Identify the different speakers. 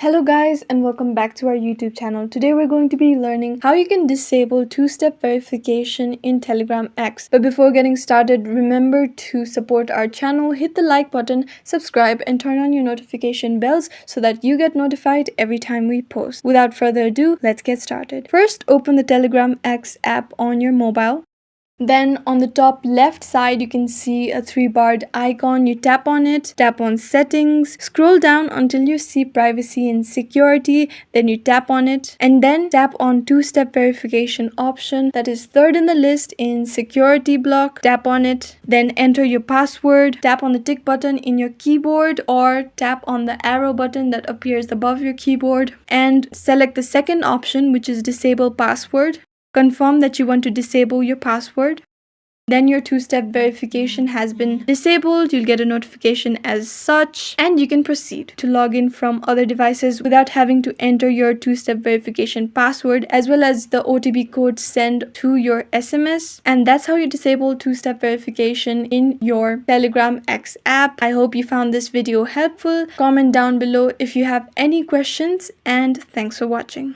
Speaker 1: Hello guys and welcome back to our YouTube channel. Today we're going to be learning how you can disable two-step verification in Telegram X. But before getting started, remember to support our channel, hit the like button, subscribe and turn on your notification bells so that you get notified every time we post. Without further ado, let's get started. First, open the Telegram X app on your mobile. Then on the top left side, you can see a three-barred icon. You tap on it, tap on settings, scroll down until you see privacy and security. Then you tap on it and then tap on two-step verification option that is third in the list in security block. Tap on it, then enter your password. Tap on the tick button in your keyboard or tap on the arrow button that appears above your keyboard and select the second option, which is disable password. Confirm that you want to disable your password. Then your two-step verification has been disabled. You'll get a notification as such and you can proceed to log in from other devices without having to enter your two-step verification password as well as the OTP code sent to your SMS. And that's how you disable two-step verification in your Telegram X app. I hope you found this video helpful. Comment down below if you have any questions and thanks for watching.